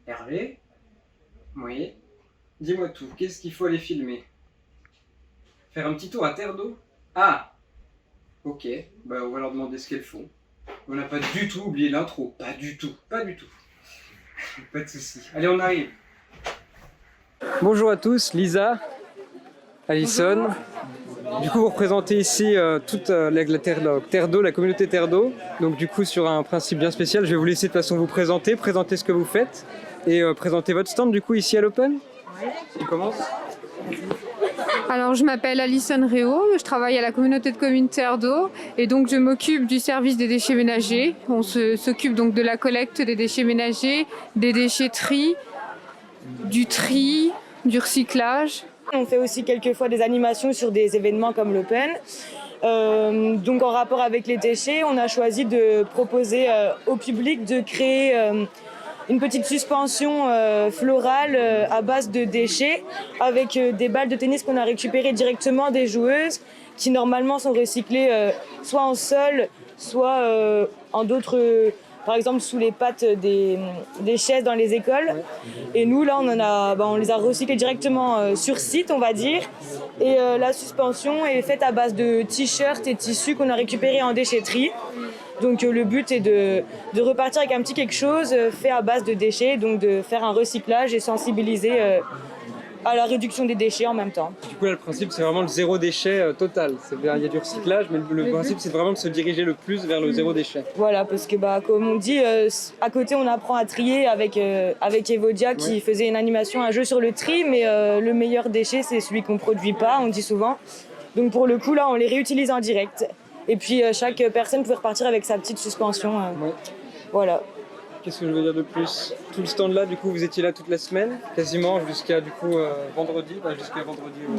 Hervé? Oui. Dis-moi tout, qu'est-ce qu'il faut aller filmer? Faire un petit tour à Terre d'eau? Ah! Ok, bah on va leur demander ce qu'elles font. On n'a pas du tout oublié l'intro, pas du tout, pas du tout. Pas de soucis. Allez, on arrive. Bonjour à tous, Lisa, Alison. Du coup, vous représentez ici toute la Terre d'eau, la communauté Terre d'eau. Donc du coup, sur un principe bien spécial, je vais vous laisser de toute façon vous présenter ce que vous faites et présenter votre stand du coup ici à l'Open. On commence. Alors, je m'appelle Alison Réau, je travaille à la communauté de communes Terre d'eau et donc je m'occupe du service des déchets ménagers. On s'occupe donc de la collecte des déchets ménagers, des déchetteries, du tri, du recyclage. On fait aussi quelquefois des animations sur des événements comme l'Open. Donc en rapport avec les déchets, on a choisi de proposer au public de créer une petite suspension florale à base de déchets avec des balles de tennis qu'on a récupérées directement des joueuses qui normalement sont recyclées soit en sol, soit en d'autres... par exemple sous les pattes des chaises dans les écoles. Et nous, là, on les a recyclés directement sur site, on va dire. Et la suspension est faite à base de t-shirts et tissus qu'on a récupérés en déchetterie. Donc le but est de repartir avec un petit quelque chose fait à base de déchets, donc de faire un recyclage et sensibiliser à la réduction des déchets en même temps. Du coup, là, le principe, c'est vraiment le zéro déchet total. Il y a du recyclage, mais le principe, c'est vraiment de se diriger le plus vers le zéro déchet. Voilà, parce que comme on dit, à côté, on apprend à trier avec Evodia qui faisait une animation, un jeu sur le tri, mais le meilleur déchet, c'est celui qu'on ne produit pas, on dit souvent. Donc pour le coup, là, on les réutilise en direct. Et puis chaque personne pouvait repartir avec sa petite suspension. Voilà. Qu'est-ce que je veux dire de plus? Tout le stand là, du coup, vous étiez là toute la semaine, quasiment jusqu'à vendredi,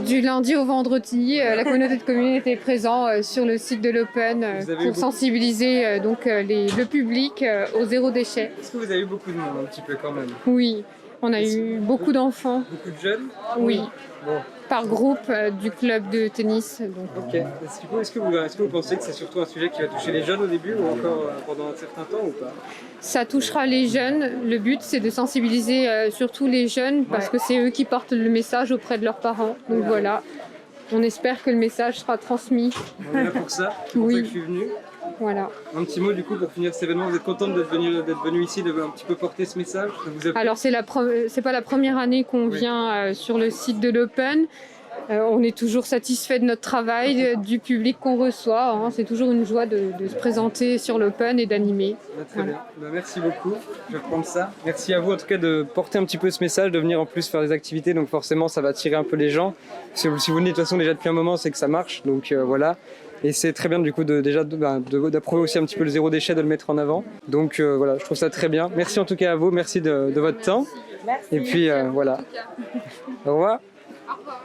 Du lundi au vendredi, la communauté de communes était présente sur le site de l'Open pour sensibiliser le public au zéro déchet. Est-ce que vous avez eu beaucoup de monde un petit peu quand même? Oui, on a eu beaucoup d'enfants. Beaucoup de jeunes? Oui. Bon. Par groupe du club de tennis. Donc. Ok. Est-ce que vous pensez que c'est surtout un sujet qui va toucher les jeunes au début ou encore pendant un certain temps ou pas? Ça touchera les jeunes. Le but, c'est de sensibiliser surtout les jeunes parce que c'est eux qui portent le message auprès de leurs parents. Donc voilà, on espère que le message sera transmis. On est là pour ça. C'est pour ça que je suis venu. Voilà. Un petit mot du coup pour finir cet événement. Vous êtes contente d'être venu ici, de un petit peu porter ce message? Alors c'est pas la première année qu'on vient sur le site de l'Open. On est toujours satisfait de notre travail, du public qu'on reçoit. Hein. C'est toujours une joie de se présenter sur l'Open et d'animer. Très bien. Merci beaucoup. Je vais prendre ça. Merci à vous en tout cas de porter un petit peu ce message, de venir en plus faire des activités. Donc forcément, ça va attirer un peu les gens. Si vous venez de toute façon déjà depuis un moment, c'est que ça marche. Donc voilà. Et c'est très bien du coup d'approuver aussi un petit peu le zéro déchet, de le mettre en avant. Donc voilà, je trouve ça très bien. Merci en tout cas à vous. Merci de votre temps. Merci. Et puis voilà. Au revoir. Au revoir.